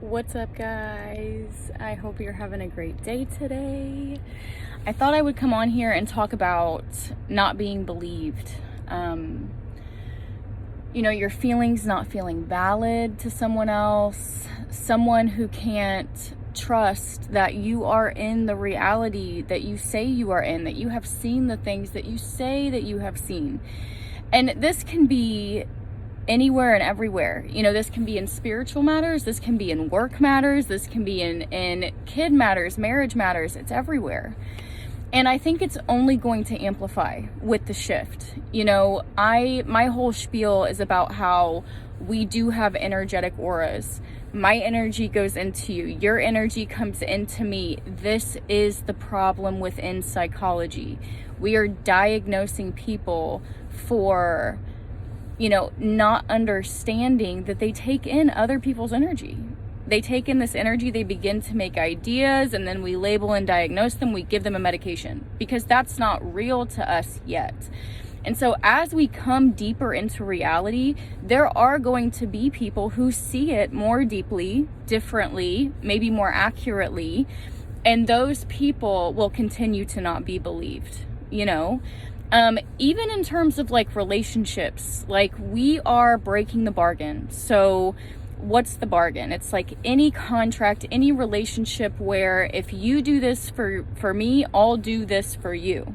What's up, guys? I hope you're having a great day today. I thought I would come on here and talk about not being believed. Your feelings not feeling valid to someone else, someone who can't trust that you are in the reality that you say you are in, that you have seen the things that you say that you have seen. And this can be anywhere and everywhere. This can be in spiritual matters, this can be in work matters, this can be in kid matters, marriage matters. It's everywhere. And I think it's only going to amplify with the shift. My whole spiel is about how we do have energetic auras. My energy goes into you. Your energy comes into me. This is the problem within psychology. We are diagnosing people for not understanding that they take in other people's energy. They take in this energy, they begin to make ideas, and then we label and diagnose them, we give them a medication, because that's not real to us yet. And so as we come deeper into reality, there are going to be people who see it more deeply, differently, maybe more accurately, and those people will continue to not be believed, even in terms of relationships, we are breaking the bargain. So what's the bargain? It's like any contract, any relationship where if you do this for me, I'll do this for you.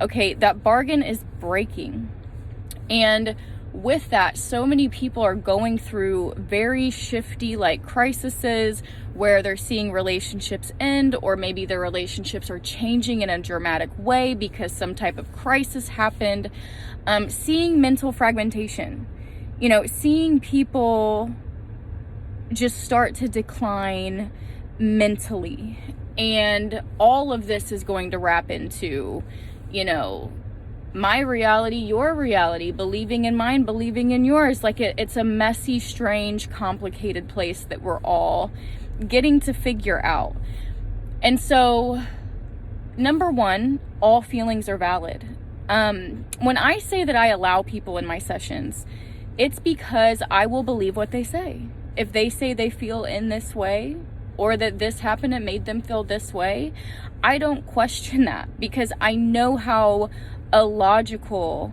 Okay, that bargain is breaking. And with that, so many people are going through very shifty crises where they're seeing relationships end, or maybe their relationships are changing in a dramatic way because some type of crisis happened. Seeing mental fragmentation, seeing people just start to decline mentally. And all of this is going to wrap into, my reality, your reality, believing in mine, believing in yours. It's a messy, strange, complicated place that we're all getting to figure out. And so, number one, all feelings are valid. When I say that I allow people in my sessions, it's because I will believe what they say. If they say they feel in this way, or that this happened and made them feel this way, I don't question that, because I know how illogical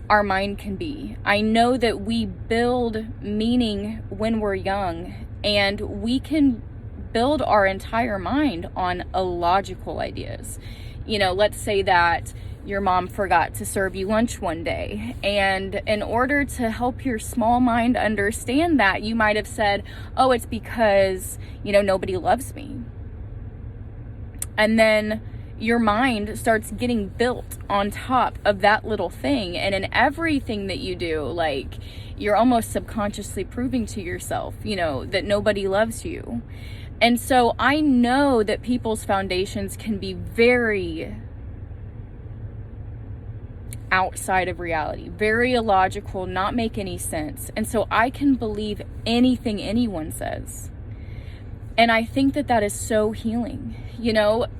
our mind can be. I know that we build meaning when we're young, and we can build our entire mind on illogical ideas. Let's say that your mom forgot to serve you lunch one day, and in order to help your small mind understand that, you might have said, oh, it's because nobody loves me. And then your mind starts getting built on top of that little thing, and in everything that you do, you're almost subconsciously proving to yourself that nobody loves you. And so I know that people's foundations can be very outside of reality, very illogical, not make any sense. And so I can believe anything anyone says. And I think that is so healing,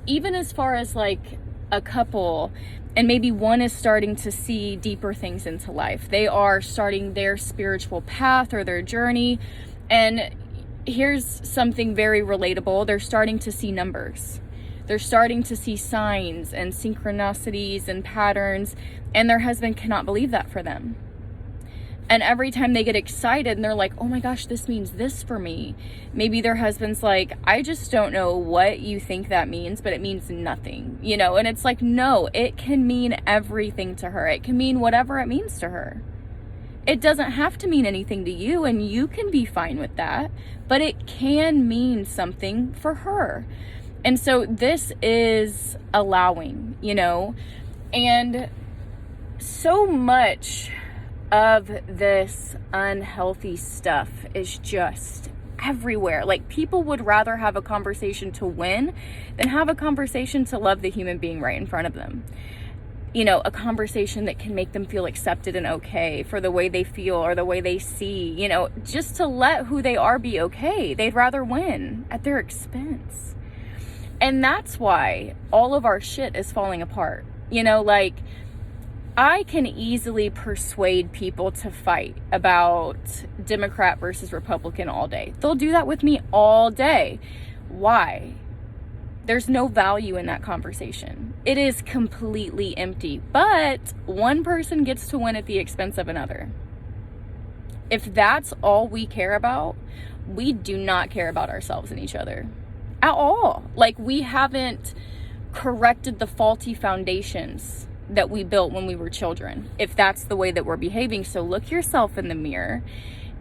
even as far as a couple, and maybe one is starting to see deeper things into life. They are starting their spiritual path or their journey. And here's something very relatable. They're starting to see numbers. They're starting to see signs and synchronicities and patterns, and their husband cannot believe that for them. And every time they get excited and they're like, oh my gosh, this means this for me. Maybe their husband's like, I just don't know what you think that means, but it means nothing, and it's like, no, it can mean everything to her. It can mean whatever it means to her. It doesn't have to mean anything to you, and you can be fine with that, but it can mean something for her. And so this is allowing, and so much of this unhealthy stuff is just everywhere. People would rather have a conversation to win than have a conversation to love the human being right in front of them. A conversation that can make them feel accepted and okay for the way they feel or the way they see, just to let who they are be okay. They'd rather win at their expense. And that's why all of our shit is falling apart. I can easily persuade people to fight about Democrat versus Republican all day. They'll do that with me all day. Why? There's no value in that conversation. It is completely empty. But one person gets to win at the expense of another. If that's all we care about, we do not care about ourselves and each other at all. Like, we haven't corrected the faulty foundations that we built when we were children, if that's the way that we're behaving. So look yourself in the mirror,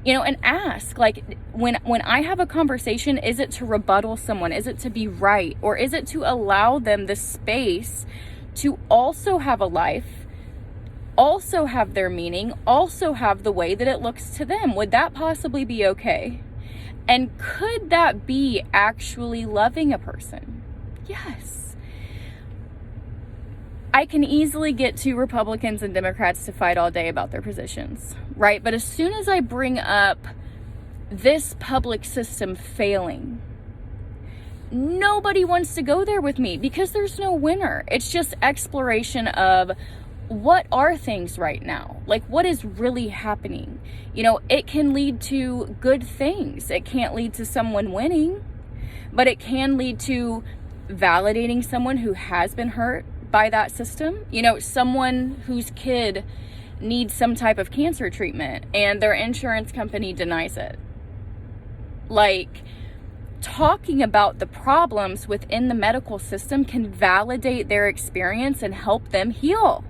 and ask, like, when I have a conversation, is it to rebuttal someone? Is it to be right? Or is it to allow them the space to also have a life, also have their meaning, also have the way that it looks to them? Would that possibly be okay? And could that be actually loving a person? Yes. I can easily get to Republicans and Democrats to fight all day about their positions, right? But as soon as I bring up this public system failing, nobody wants to go there with me because there's no winner. It's just exploration of what are things right now? Like, what is really happening? It can lead to good things. It can't lead to someone winning, but it can lead to validating someone who has been hurt by that system. Someone whose kid needs some type of cancer treatment and their insurance company denies it. Like, talking about the problems within the medical system can validate their experience and help them heal.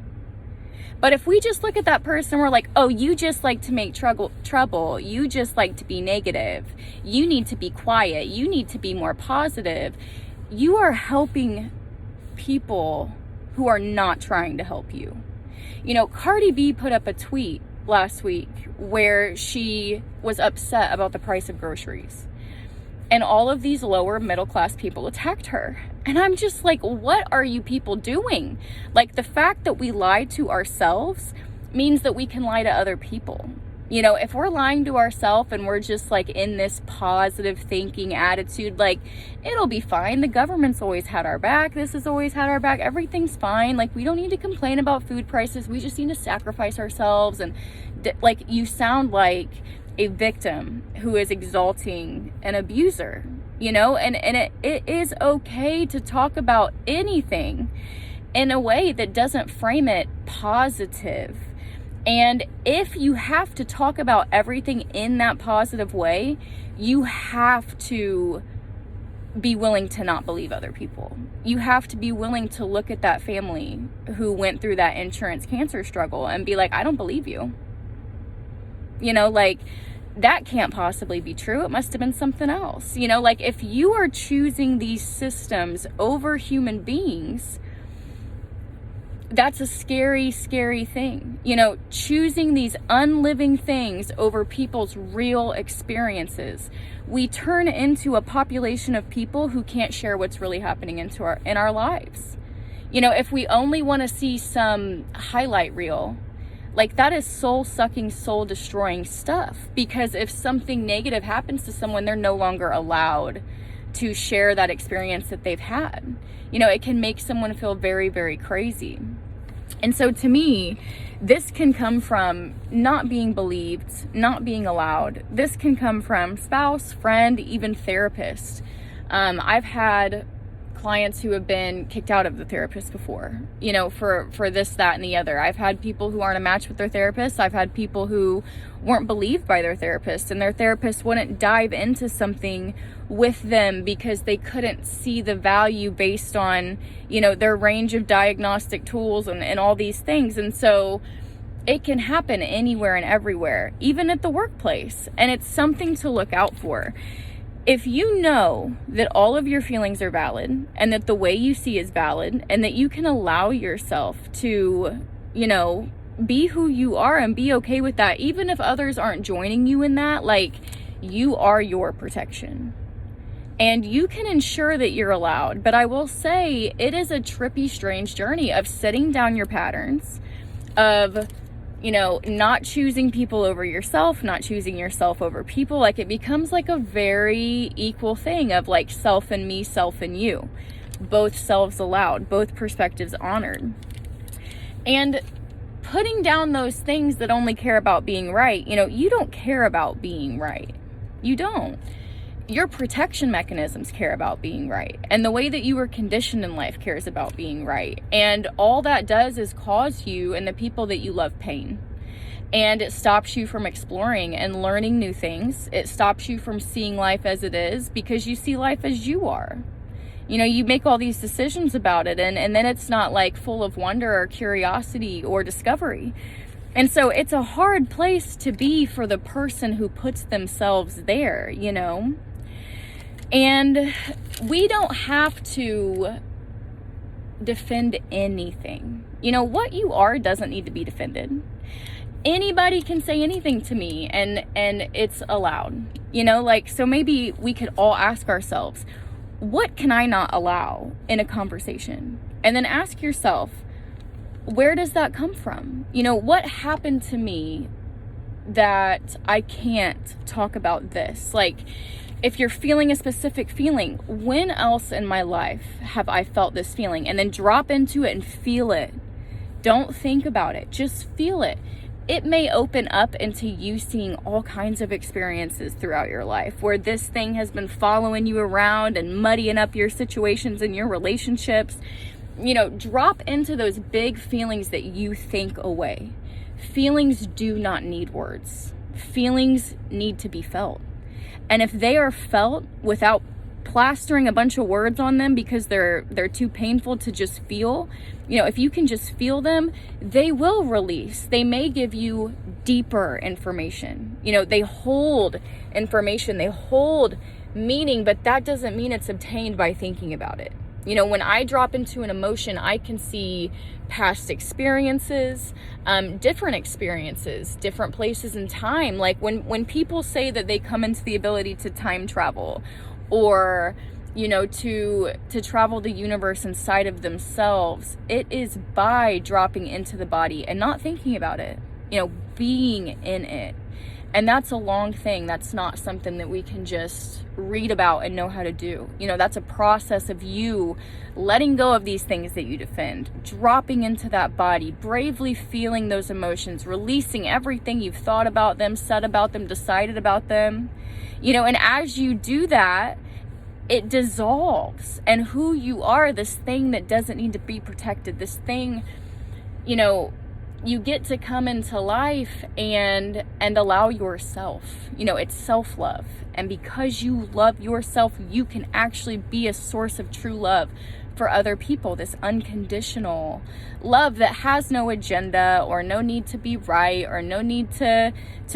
But if we just look at that person, we're like, oh, you just like to make trouble. You just like to be negative. You need to be quiet. You need to be more positive. You are helping people who are not trying to help you. Cardi B put up a tweet last week where she was upset about the price of groceries. And all of these lower middle class people attacked her. And I'm just like, what are you people doing? Like, the fact that we lie to ourselves means that we can lie to other people. If we're lying to ourselves and we're just like in this positive thinking attitude, like, it'll be fine. The government's always had our back. This has always had our back. Everything's fine. Like, we don't need to complain about food prices. We just need to sacrifice ourselves. And like, you sound like a victim who is exalting an abuser, and it is okay to talk about anything in a way that doesn't frame it positive. And if you have to talk about everything in that positive way, you have to be willing to not believe other people. You have to be willing to look at that family who went through that insurance cancer struggle and be like, I don't believe you. Like, that can't possibly be true. It must have been something else. Like, if you are choosing these systems over human beings, that's a scary, scary thing. Choosing these unliving things over people's real experiences. We turn into a population of people who can't share what's really happening in our lives. If we only want to see some highlight reel, like, that is soul-sucking, soul-destroying stuff. Because if something negative happens to someone, they're no longer allowed to share that experience that they've had. It can make someone feel very, very crazy. And so to me, this can come from not being believed, not being allowed. This can come from spouse, friend, even therapist. I've had clients who have been kicked out of the therapist before, for this, that, and the other. I've had people who aren't a match with their therapist. I've had people who weren't believed by their therapist, and their therapist wouldn't dive into something with them because they couldn't see the value based on, their range of diagnostic tools and all these things. And so it can happen anywhere and everywhere, even at the workplace. And it's something to look out for. If you know that all of your feelings are valid and that the way you see is valid and that you can allow yourself to, be who you are and be okay with that, even if others aren't joining you in that, like, you are your protection. And you can ensure that you're allowed. But I will say, it is a trippy, strange journey of setting down your patterns, of not choosing people over yourself, not choosing yourself over people. Like, it becomes like a very equal thing of like self and me, self and you. Both selves allowed, both perspectives honored. And putting down those things that only care about being right. You know, you don't care about being right. You don't. Your protection mechanisms care about being right. And the way that you were conditioned in life cares about being right. And all that does is cause you and the people that you love pain. And it stops you from exploring and learning new things. It stops you from seeing life as it is, because you see life as you are. You know, you make all these decisions about it, and then it's not like full of wonder or curiosity or discovery. And so it's a hard place to be for the person who puts themselves there, you know. And we don't have to defend anything. You know, what you are doesn't need to be defended. Anybody can say anything to me, and it's allowed. You know, like, so maybe we could all ask ourselves, what can I not allow in a conversation? And then ask yourself, where does that come from? You know, what happened to me that I can't talk about this? Like, if you're feeling a specific feeling, when else in my life have I felt this feeling? And then drop into it and feel it. Don't think about it, just feel it. It may open up into you seeing all kinds of experiences throughout your life where this thing has been following you around and muddying up your situations and your relationships. You know, drop into those big feelings that you think away. Feelings do not need words. Feelings need to be felt. And if they are felt without plastering a bunch of words on them because they're too painful to just feel, you know, if you can just feel them, they will release. They may give you deeper information. You know, they hold information, they hold meaning, but that doesn't mean it's obtained by thinking about it. You know, when I drop into an emotion, I can see past experiences, different places in time. Like when people say that they come into the ability to time travel, or, you know, to travel the universe inside of themselves, it is by dropping into the body and not thinking about it, you know, being in it. And that's a long thing. That's not something that we can just read about and know how to do. You know, that's a process of you letting go of these things that you defend, dropping into that body, bravely feeling those emotions, releasing everything you've thought about them, said about them, decided about them. You know, and as you do that, it dissolves. And who you are, this thing that doesn't need to be protected, this thing, you know, you get to come into life and allow yourself. You know, it's self-love. And because you love yourself, you can actually be a source of true love for other people. This unconditional love that has no agenda or no need to be right or no need to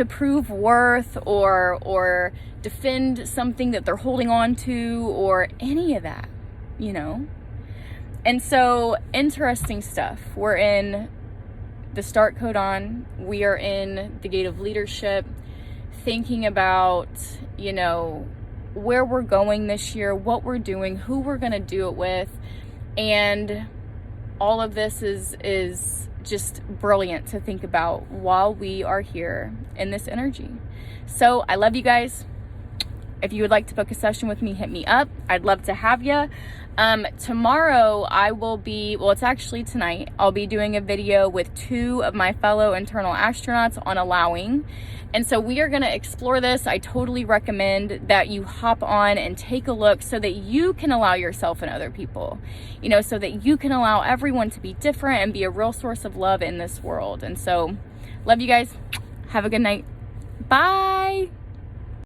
prove worth or defend something that they're holding on to or any of that, you know? And so, interesting stuff. We're in the start codon. We are in the gate of leadership, thinking about, you know, where we're going this year, what we're doing, who we're going to do it with. And all of this is just brilliant to think about while we are here in this energy. So I love you guys. If you would like to book a session with me, hit me up. I'd love to have you. Tomorrow I will be, well, it's actually tonight, I'll be doing a video with 2 of my fellow internal astronauts on allowing. And so we are going to explore this. I totally recommend that you hop on and take a look so that you can allow yourself and other people, you know, so that you can allow everyone to be different and be a real source of love in this world. And so love you guys. Have a good night. Bye.